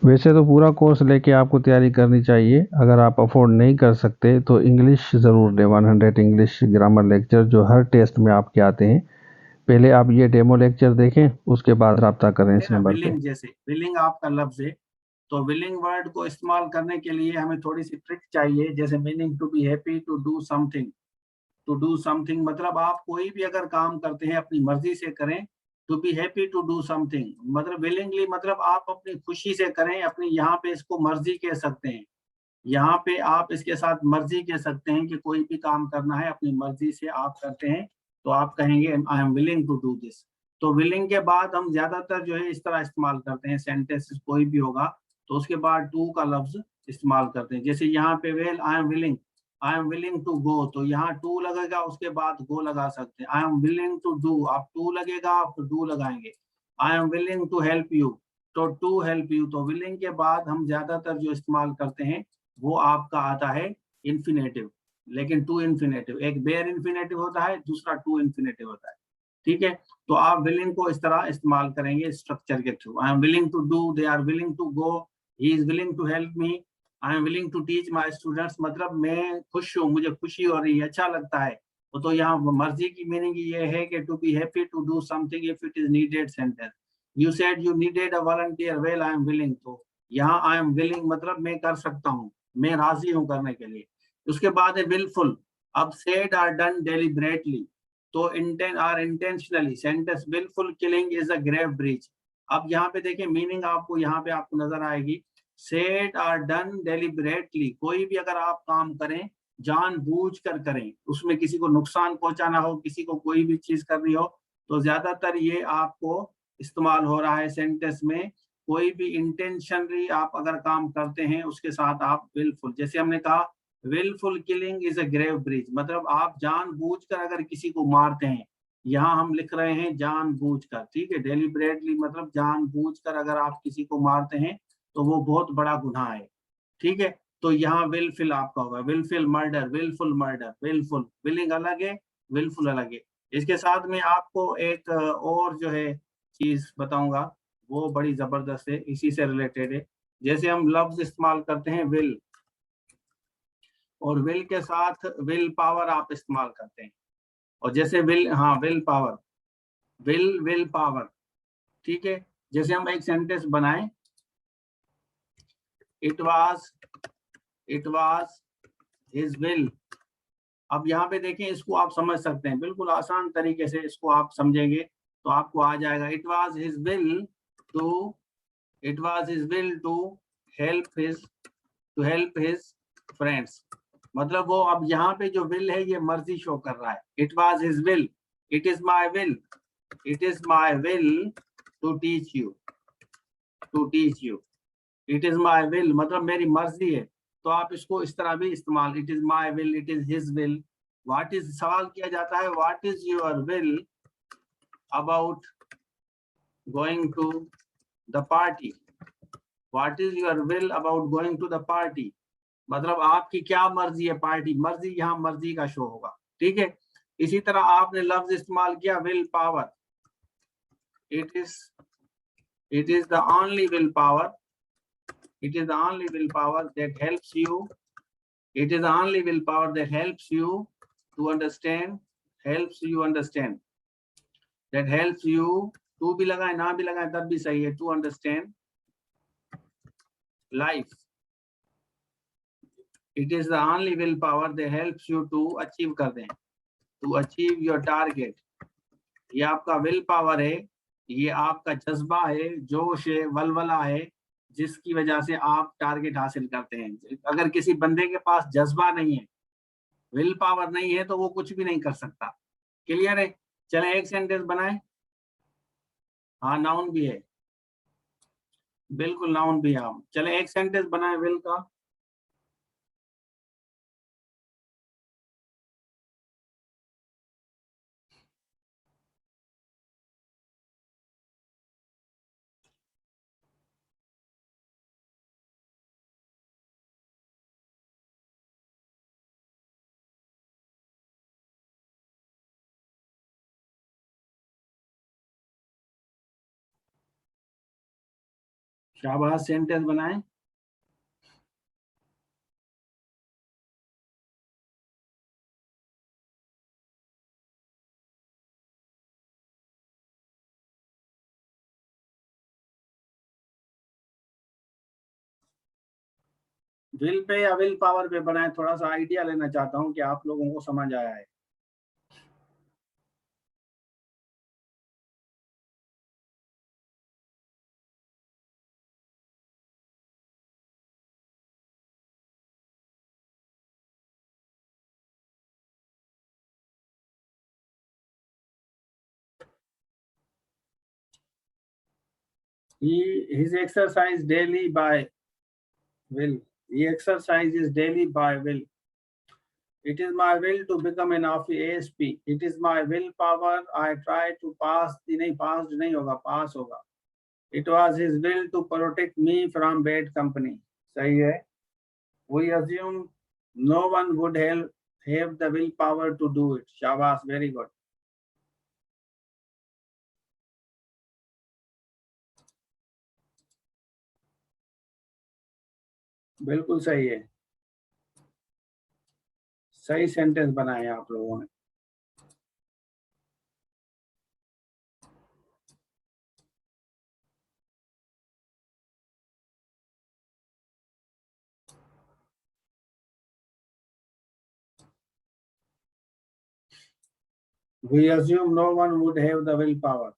वैसे तो पूरा कोर्स लेके आपको तैयारी करनी चाहिए। अगर आप अफोर्ड नहीं कर सकते तो इंग्लिश ज़रूर लें, 100 इंग्लिश ग्रामर लेक्चर जो हर टेस्ट में आपके आते हैं। पहले आप ये डेमो लेक्चर देखें, उसके बाद रब्ता करें है इस ना, नंबर पे। विलिंग, जैसे विलिंग आपका लफ्ज है, तो विलिंग वर्ड को इस्तेमाल करने के लिए हमें थोड़ी सी ट्रिक चाहिए। जैसे meaning to be happy to do something, to do something मतलब आप कोई भी अगर काम करते हैं अपनी मर्जी से करें। To be happy to do something मतलब विलिंगली मतलब आप अपनी खुशी से करें अपनी, यहाँ पे इसको मर्जी कह सकते हैं। यहाँ पे आप इसके साथ मर्जी कह सकते हैं कि कोई भी काम करना है अपनी मर्जी से आप करते हैं, तो आप कहेंगे I am willing to do this. तो विलिंग के बाद हम ज्यादातर जो है इस तरह इस्तेमाल करते हैं, सेंटेंस कोई भी होगा तो उसके बाद टू का लफ्ज इस्तेमाल करते हैं। जैसे यहाँ पे well I am willing to go, तो यहाँ टू लगेगा उसके बाद गो लगा सकते हैं। I am willing to do, आप टू लगेगा आप डू लगाएंगे। I am willing to help you, तो टू हेल्प यू। तो विलिंग के बाद हम ज्यादातर जो इस्तेमाल करते हैं वो आपका आता है इन्फिनेटिव, लेकिन टू इन्फिनेटिव, एक बेयर इन्फिनेटिव होता है, दूसरा टू इन्फिनेटिव होता है। ठीक है, तो आप विलिंग को इस तरह इस्तेमाल करेंगे स्ट्रक्चर के थ्रू। I am willing to do, they are willing to go, he is willing to help me, I am willing to teach my students मतलब मैं खुश हूँ, मुझे खुशी हो रही है, अच्छा लगता है। तो यहाँ मर्जी की मीनिंग ये है कि to be happy to do something if it is needed sentence. You said you needed a volunteer, well I am willing, तो यहाँ आई एम विलिंग मतलब मैं कर सकता हूँ, मैं राजी हूं करने के लिए। उसके बाद है विलफुल। अब सेड आर डन डेलिबरेटली, तो intent or intentionally, sentence wilful killing is a grave breach. अब यहाँ पे देखिए मीनिंग आपको यहाँ पे आपको नजर आएगी। सेड आर डन डेलिबरेटली, कोई भी अगर आप काम करें जानबूझ कर करें, उसमें किसी को नुकसान पहुंचाना हो, किसी को कोई भी चीज करनी हो, तो ज्यादातर ये आपको इस्तेमाल हो रहा है सेंटेंस में। कोई भी इंटेंशनली आप अगर काम करते हैं उसके साथ आप विलफुल, जैसे हमने कहा wilful killing is a grave breach मतलब आप जानबूझकर अगर किसी को मारते हैं। यहाँ हम लिख रहे हैं जानबूझकर, ठीक है, डेलिबरेटली मतलब जानबूझकर अगर आप किसी को मारते हैं तो वो बहुत बड़ा गुनाह है। ठीक है, तो यहाँ विलफिल आपका होगा, wilful murder, wilful murder, wilful, willing अलग है, विलफुल अलग है। इसके साथ में आपको एक और जो है चीज बताऊंगा, वो बड़ी जबरदस्त है, इसी से रिलेटेड है। जैसे हम लफ्ज इस्तेमाल करते हैं विल, और विल के साथ विल पावर आप इस्तेमाल करते हैं। और जैसे विल, हाँ विल पावर, विल पावर, ठीक है। जैसे हम एक सेंटेंस बनाएं, it was, it was his will. अब यहाँ पे देखें, इसको आप समझ सकते हैं बिल्कुल आसान तरीके से, इसको आप समझेंगे तो आपको आ जाएगा। It was his will to, it was his will to help his, to help his friends. मतलब वो, अब यहाँ पे जो विल है ये मर्जी शो कर रहा है। It was his will, it is my will, it is my will to teach you, to teach you. It is my will मतलब मेरी मर्जी है, तो आप इसको इस तरह भी इस्तेमाल, it is my will, it is his will. What is, सवाल किया जाता है what is your will about going to the party, what is your will about going to the party मतलब आपकी क्या मर्जी है, पार्टी, मर्जी यहाँ मर्जी का शो होगा। ठीक है, इसी तरह आपने लफ्ज इस्तेमाल किया will power, it is, it is the only will power, it is the only willpower that helps you, it is the only willpower that helps you to understand, helps you understand, that helps you, to भी लगाए ना भी लगाए तब भी सही है, to understand life, it is the only willpower that helps you to achieve कर दें, to achieve your target। ये आपका विल पावर है, ये आपका जज्बा है, जोश है, वलवला है, जिसकी वजह से आप टारगेट हासिल करते हैं। अगर किसी बंदे के पास जज्बा नहीं है, विल पावर नहीं है, तो वो कुछ भी नहीं कर सकता। क्लियर है? चले एक सेंटेंस बनाए। हाँ नाउन भी है, बिल्कुल नाउन भी है। हम चले एक सेंटेंस बनाए विल का। शाबाश, सेंटेंस बनाएं। विल पे या विल पावर पे बनाएं, थोड़ा सा आइडिया लेना चाहता हूं कि आप लोगों को समझ आया है। His exercise daily by will. He exercises daily by will. It is my will to become an ASP. It is my willpower. I try to pass. नहीं, passed नहीं होगा, pass होगा. It was his will to protect me from bad company. सही है. We assume no one would have the willpower to do it. शाबाश, very good. बिल्कुल सही है, सही सेंटेंस बनाए आप लोगों ने। We assume no one would have the willpower.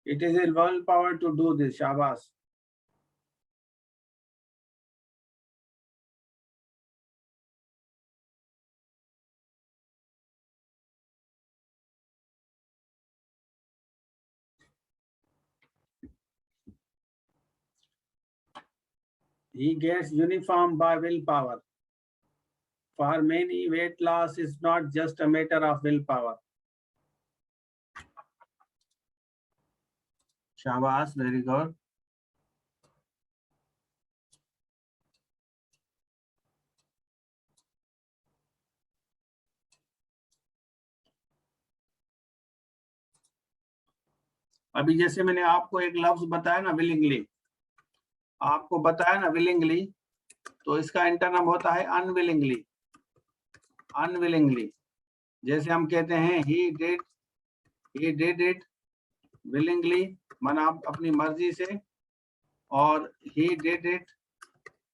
It is a willpower to do this. शाबाश। He gets uniform by willpower. For many, weight loss is not just a matter of willpower. शाबाश, very good. अभी जैसे मैंने आपको एक लफ्ज बताया ना, विलिंगली, आपको बताया ना विलिंगली, तो इसका इंटरनम होता है अनविलिंगली। अनविलिंगली जैसे हम कहते हैं he did it willingly, माना अपनी मर्जी से, और he did it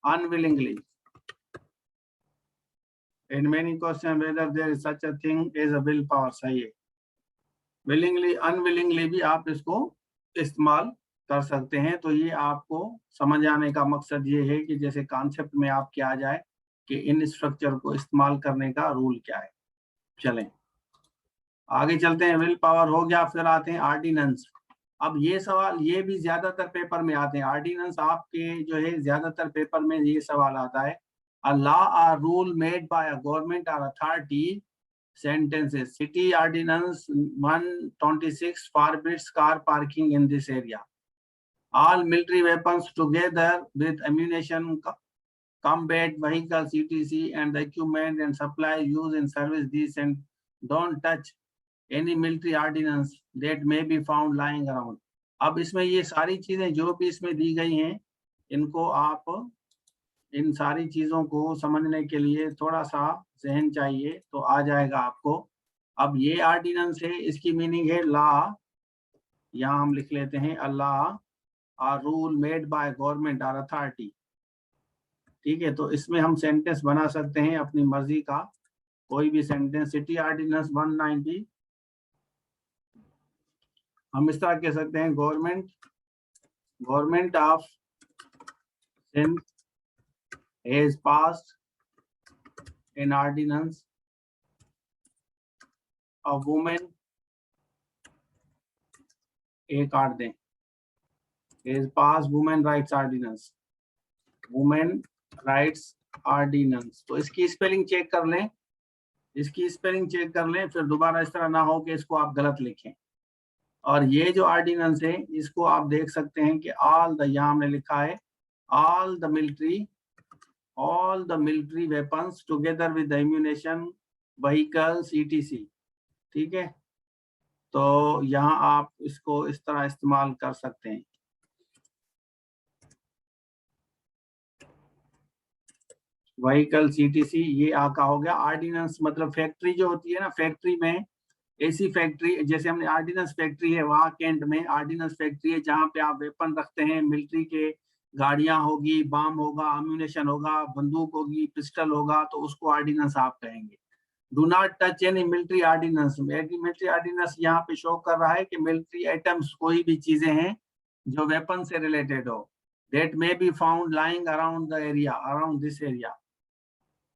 unwillingly. In many questions whether there is such a thing as a willpower, सही है। willingly unwillingly भी आप इसको इस्तेमाल कर सकते हैं। तो ये आपको समझ आने का मकसद ये है कि जैसे कॉन्सेप्ट में आपके आ जाए कि इन स्ट्रक्चर को इस्तेमाल करने का रूल क्या है। चलें आगे चलते हैं। विल पावर हो गया, फिर आते हैं ऑर्डिनेंस। अब ये सवाल ये भी ज्यादातर पेपर में आते हैं। ऑर्डिनेंस आपके जो है ज्यादातर पेपर में ये सवाल आता है, a law or rule made by a government or authority. Sentences. City Ordinance 126 forbids car parking in this area. All military weapons together with ammunition, combat vehicles, etc. and the equipment and supplies used in service these, and don't touch any military ordinance that may be found lying around. अब इसमें ये सारी चीजें जो भी इसमें दी गई हैं, इनको आप इन सारी चीजों को समझने के लिए थोड़ा सा जहन चाहिए तो आ जाएगा आपको। अब ये ऑर्डिनेंस है, इसकी मीनिंग है लॉ। यहाँ हम लिख लेते हैं अल्लाह और रूल मेड बाय गवर्नमेंट और अथॉरिटी। ठीक है, तो इसमें हम सेंटेंस बना सकते हैं अपनी मर्जी का कोई भी सेंटेंस। सिटी ऑर्डिनेंस 190 हम इस तरह कह सकते हैं, government of Sindh has passed an ordinance of women, एक आठ दें, has passed women rights ordinance, women rights ordinance। तो इसकी स्पेलिंग चेक कर लें, इसकी स्पेलिंग चेक कर लें, फिर दोबारा इस तरह ना हो कि इसको आप गलत लिखें। और ये जो ऑर्डिनेंस है इसको आप देख सकते हैं कि ऑल द, यहाँ हमने लिखा है all the military weapons together with the ammunition, vehicles, etc. ठीक है, तो यहाँ आप इसको इस तरह इस्तेमाल कर सकते हैं। व्हीकल सीटीसी ये आका हो गया। ऑर्डिनेंस मतलब फैक्ट्री जो होती है ना, फैक्ट्री में ऐसी फैक्ट्री, जैसे हमने ऑर्डिनेंस फैक्ट्री है वहाँ कैंट में ऑर्डिनेंस फैक्ट्री है जहाँ पे आप वेपन रखते हैं, मिलिट्री के गाड़ियां होगी, बम होगा, अम्यूनेशन होगा, बंदूक होगी, पिस्टल होगा, तो उसको ऑर्डिनेंस आप कहेंगे। Do not touch any military ordinance. Military ordinance यहाँ पे शो कर रहा है कि मिलिट्री आइटम्स कोई भी चीजें हैं जो वेपन से रिलेटेड हो, that may be found lying around the area, around this area.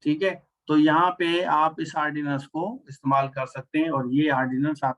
ठीक है, तो यहाँ पे आप इस ऑर्डिनेंस को इस्तेमाल कर सकते हैं और ये ऑर्डिनेंस आप